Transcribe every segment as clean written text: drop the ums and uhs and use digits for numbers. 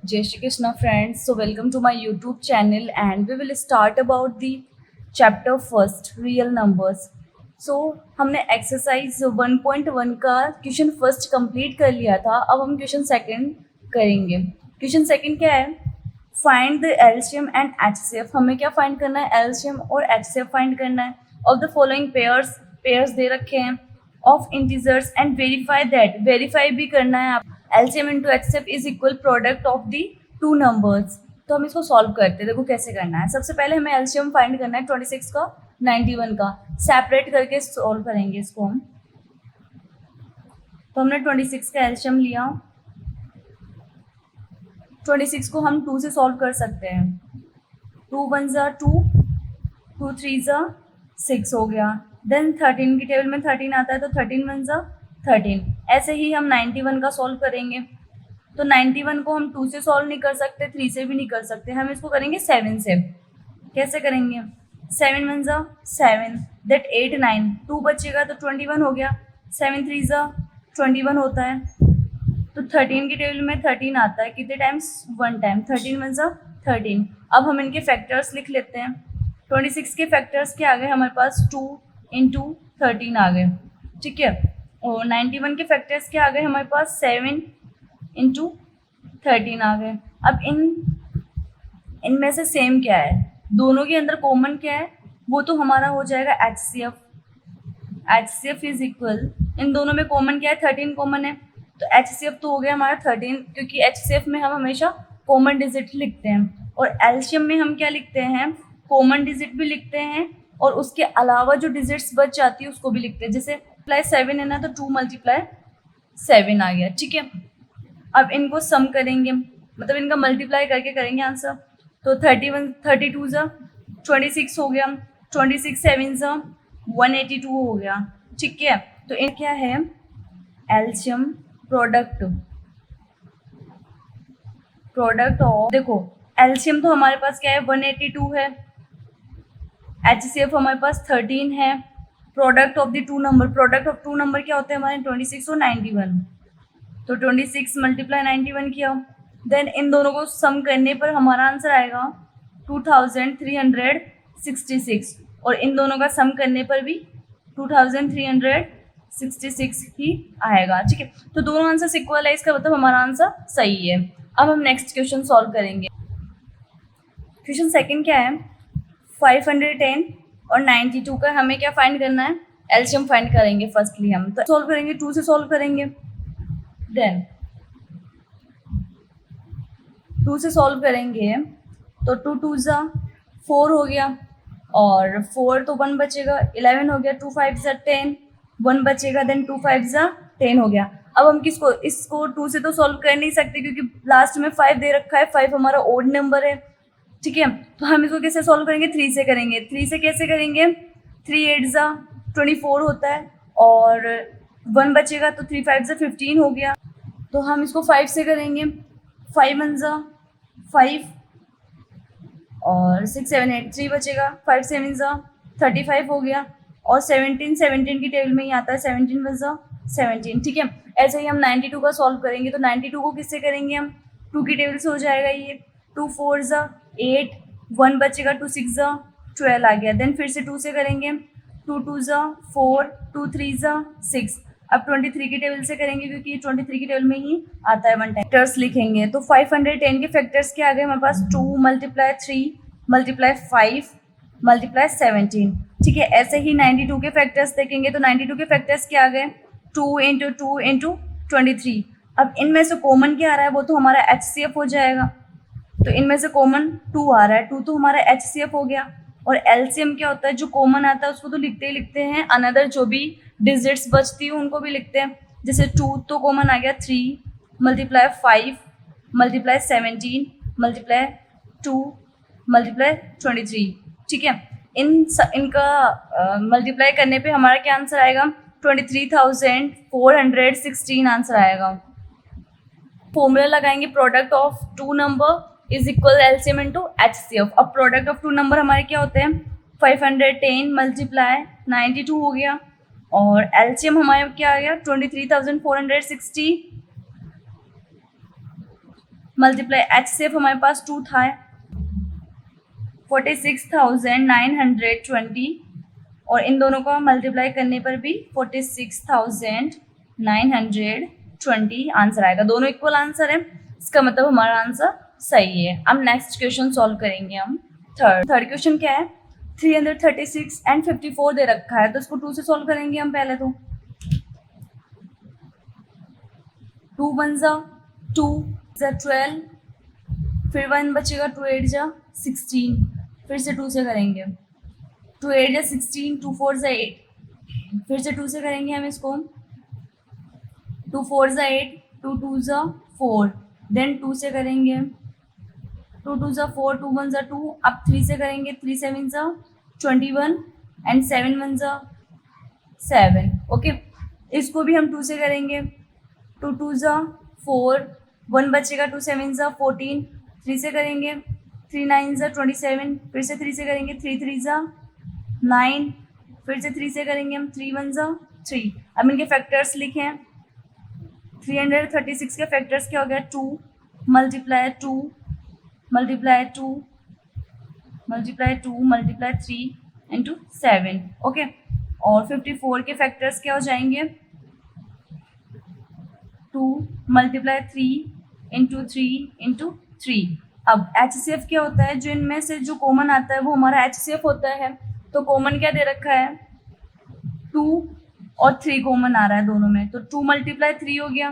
Jai Shri Krishna friends, so welcome to my YouTube channel and we will start about the chapter first real numbers. So हमने exercise 1.1 का question first complete कर लिया था. अब हम question second करेंगे. Question second क्या है? Find the LCM and HCF. हमें क्या फाइंड करना है? एलसीएम और एचसीएफ फाइंड करना है ऑफ द फॉलोइंग पेयर्स दे रखे हैं of integers and verify that. Verify भी करना है. LCM into HCF is equal product of the two numbers. तो हम इसको सॉल्व करते हैं. देखो कैसे करना है. सबसे पहले हमें एलसीएम फाइंड करना है 26 का 91 का. सेपरेट करके सॉल्व करेंगे इसको हम. तो हमने 26 का एलसीएम लिया. 26 को हम 2 से सॉल्व कर सकते हैं. 2 1 ज़ा 2, 2 3 ज़ा 6 हो गया. देन 13 की टेबल में 13 आता है तो 13 1 ज़ा 13. ऐसे ही हम 91 का सॉल्व करेंगे. तो 91 को हम 2 से सॉल्व नहीं कर सकते, 3 से भी नहीं कर सकते. हम इसको करेंगे 7 से. कैसे करेंगे? 7 1 ज़ा 7, दैट 8 9, 2 बचेगा तो 21 हो गया. 7 3 ज़ा 21 होता है. तो 13 की टेबल में 13 आता है. कितने टाइम्स? 1 टाइम. 13 1 ज़ा 13. अब हम इनके फैक्टर्स लिख लेते हैं. 26 के फैक्टर्स क्या आ गए हमारे पास? 2 इंटू 13 आ गए. ठीक है. और 91 के फैक्टर्स क्या आ गए हमारे पास? 7 इंटू 13 आ गए. अब इनमें से सेम क्या है? दोनों के अंदर कॉमन क्या है? वो तो हमारा हो जाएगा एचसीएफ. एचसीएफ इज इक्वल, इन दोनों में कॉमन क्या है? 13 कॉमन है. तो एचसीएफ तो हो गया हमारा 13, क्योंकि एचसीएफ में हम हमेशा कॉमन डिजिट लिखते हैं. और एलसीएम में हम क्या लिखते हैं? कॉमन डिजिट भी लिखते हैं और उसके अलावा जो डिजिट्स बच जाती है उसको भी लिखते हैं. जैसे मल्टीप्लाई 7 है ना, तो 2 मल्टीप्लाई 7 आ गया. ठीक है. अब इनको सम करेंगे, मतलब इनका मल्टीप्लाई करके करेंगे आंसर. तो 31 32 ज़ा 26 हो गया. 26 7 ज़ा 182 हो गया. ठीक है. तो इन क्या है? एलसीएम प्रोडक्ट ऑफ, देखो एलसीएम तो हमारे पास क्या है? 182 है. एचसीएफ हमारे पास 13 है. Product of the two number, product of two number क्या होते हैं हमारे? 26 और 91. तो 26 मल्टीप्लाई 91 किया. देन इन दोनों को सम करने पर हमारा आंसर आएगा 2366. और इन दोनों का सम करने पर भी 2366 ही आएगा. ठीक है. तो दोनों आंसर इक्वल है, इसका मतलब हमारा आंसर सही है. अब हम नेक्स्ट क्वेश्चन सॉल्व करेंगे. क्वेश्चन सेकंड क्या है? 510 और 92 का हमें क्या फाइंड करना है? एलसीएम फाइंड करेंगे फर्स्टली. हम तो सॉल्व करेंगे, 2 से सॉल्व करेंगे. देन 2 से सॉल्व करेंगे तो 2 2 ज़ा 4 हो गया. और 4 तो 1 बचेगा, 11 हो गया. 2 5 ज़ा 10, 1 बचेगा. देन 2 5 ज़ा 10 हो गया. अब हम इसको 2 से तो सॉल्व कर नहीं सकते, क्योंकि लास्ट में 5 दे रखा है. 5 हमारा ओड नंबर है. ठीक है. तो हम इसको कैसे सॉल्व करेंगे? 3 से करेंगे. 3 से कैसे करेंगे? 3 8 ज़ा 24 होता है और 1 बचेगा, तो 3 5 ज़ा 15 हो गया. तो हम इसको 5 से करेंगे. 5 1 ज़ा 5 और 6 7 8, 3 बचेगा. 5 7 ज़ा 35 हो गया. और 17 की टेबल में ही आता है. 17 1 ज़ा 17. ठीक है. ऐसे ही हम 92 का सॉल्व करेंगे. तो 92 को किससे करेंगे हम? 2 की टेबल से हो जाएगा ये. 2 4 ज़ा 8, 1 बचेगा. 2 6 ज़ा 12 आ गया. देन फिर से 2 से करेंगे. 2 2 ज़ा 4, 2 3 ज़ा 6. अब 23 की टेबल से करेंगे, क्योंकि 23 की टेबल में ही आता है 1 टाइम. फैक्टर्स लिखेंगे. तो 510 के फैक्टर्स क्या आ गए हमारे पास? 2 मल्टीप्लाई 3 मल्टीप्लाई 5 मल्टीप्लाई 17. ठीक है. ऐसे ही 92 के फैक्टर्स देखेंगे. तो 92 के फैक्टर्स क्या आ गए? 2 इंटू 2 इंटू 23. अब इनमें से कॉमन क्या आ रहा है? वो तो हमारा एचसीएफ हो जाएगा. तो इनमें से कॉमन 2 आ रहा है. 2 तो हमारा एचसीएफ हो गया. और एलसीएम क्या होता है? जो कॉमन आता है उसको तो लिखते ही लिखते हैं, अनदर जो भी डिजिट्स बचती है उनको भी लिखते हैं. जैसे 2 तो कॉमन आ गया. 3 मल्टीप्लाई 5 मल्टीप्लाई 17 मल्टीप्लाई 2 मल्टीप्लाई 23. ठीक है. इनका मल्टीप्लाई करने पे हमारा क्या आंसर आएगा? 23,416 आंसर आएगा. फॉर्मूला लगाएंगे. Product of two number is equal LCM into HCF. अब प्रोडक्ट ऑफ टू नंबर हमारे क्या होते हैं? 510 मल्टीप्लाई 92 हो गया. और एलसीएम हमारे क्या आ गया? 23,460 मल्टीप्लाई HCF हमारे पास 2 था 46,920 और इन दोनों को मल्टीप्लाई करने पर भी 46,920 आंसर आएगा। दोनों इक्वल आंसर है, इसका मतलब हमारा आंसर सही है। अब नेक्स्ट क्वेश्चन सॉल्व करेंगे हम। थर्ड क्वेश्चन क्या है, 336 एंड 54 दे रखा है, तो इसको 2 से सॉल्व करेंगे हम। पहले तो 2 1 जा 2 जा 12, फिर 1 बचेगा, 2 8 जा 16, फिर से 2 से करेंगे, 2 8 जा 16, 2 4 जा 8, फिर से 2 से करेंगे हम इसको, 2 4 जा 8, 2 2 जा 4, देन 2 से करेंगे, 2 2 जा 4, 2 1 जा 2, अब 3 से करेंगे, 3 7 जा 21 एंड 7 1 जा 7। ओके, इसको भी हम 2 से करेंगे, 2 2 जा 4, 1 बचेगा, 2 7 जा 14, 3 से करेंगे, 3 9 जा 27, फिर से 3 से करेंगे, 3 3 जा 9, फिर से 3 से करेंगे हम, 3 1 जा 3। अब इनके फैक्टर्स लिखें, 336 के फैक्टर्स क्या हो गया, 2 multiply 2 multiply 2 multiply 2 multiply 3 into 7। Okay, और 54 के फैक्टर्स क्या हो जाएंगे, 2 मल्टीप्लाई 3 इंटू 3 इंटू 3। अब HCF क्या होता है, जो इनमें से जो कॉमन आता है वो हमारा HCF होता है। तो कॉमन क्या दे रखा है, 2 और 3 कॉमन आ रहा है दोनों में, तो 2 मल्टीप्लाई 3 हो गया,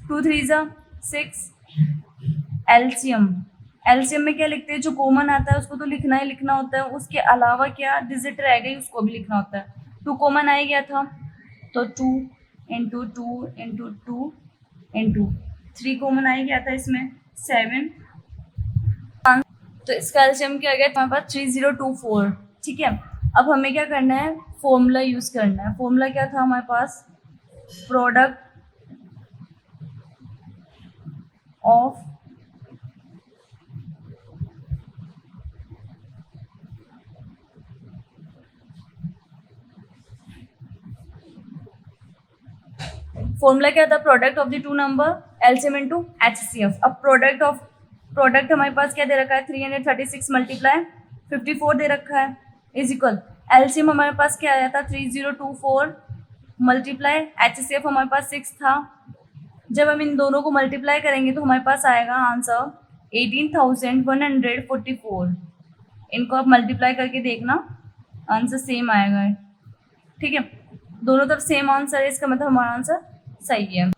2 3 जा 6। एलसीएम में क्या लिखते हैं, जो कॉमन आता है उसको तो लिखना ही लिखना होता है, उसके अलावा क्या डिजिट रह गई उसको भी लिखना होता है। 2 कॉमन आ ही गया था, तो 2 इंटू 2 इंटू 2 इंटू 3 कॉमन आ ही गया था इसमें, 7। तो इसका एलसीएम क्या आ गया हमारे पास, 3024। ठीक है, अब हमें क्या करना है, फॉर्मूला यूज करना है। फॉर्मूला क्या था हमारे पास, प्रोडक्ट ऑफ फॉर्मूला क्या था, product of the two number LCM into HCF। अब प्रोडक्ट हमारे पास क्या दे रखा है, 336 मल्टीप्लाई 54 दे रखा है, इज इक्वल एलसीएम हमारे पास क्या आया था, 3024 मल्टीप्लाई HCF हमारे पास 6 था। जब हम इन दोनों को मल्टीप्लाई करेंगे तो हमारे पास आएगा आंसर 18,144। इनको आप मल्टीप्लाई करके देखना, आंसर सेम आएगा। ठीक है, दोनों तरफ सेम आंसर है, इसका मतलब हमारा आंसर सही है।